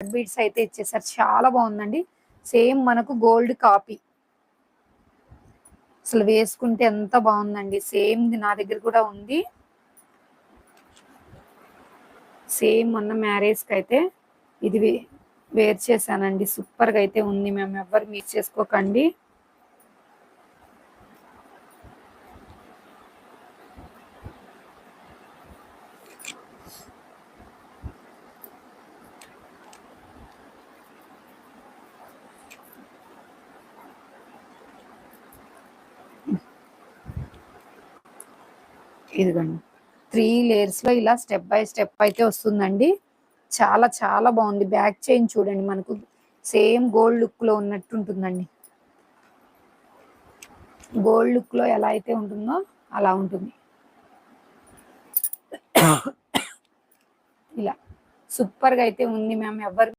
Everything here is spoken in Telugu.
బ్లాక్ బీడ్స్ అయితే ఇచ్చేసారు. చాలా బాగుందండి. సేమ్ మనకు గోల్డ్ కాపీ. అసలు వేసుకుంటే ఎంత బాగుందండి. సేమ్ నా దగ్గర కూడా ఉంది. సేమ్ మొన్న మ్యారేజ్కి అయితే ఇది వేర్ చేశానండి. సూపర్గా అయితే ఉంది. మేము ఎవ్వరు మిస్ చేసుకోకండి. ఇదిగోండి 3 లేయర్స్ లో ఇలా స్టెప్ బై స్టెప్ అయితే వస్తుందండి. చాలా చాలా బాగుంది. బ్యాక్ చైన్ చూడండి, మనకు సేమ్ గోల్డ్ లుక్ లో ఉన్నట్టు ఉంటుందండి. గోల్డ్ లుక్ లో ఎలా అయితే ఉంటుందో అలా ఉంటుంది. ఇలా సూపర్ గా అయితే ఉంది మ్యామ్. ఎవరు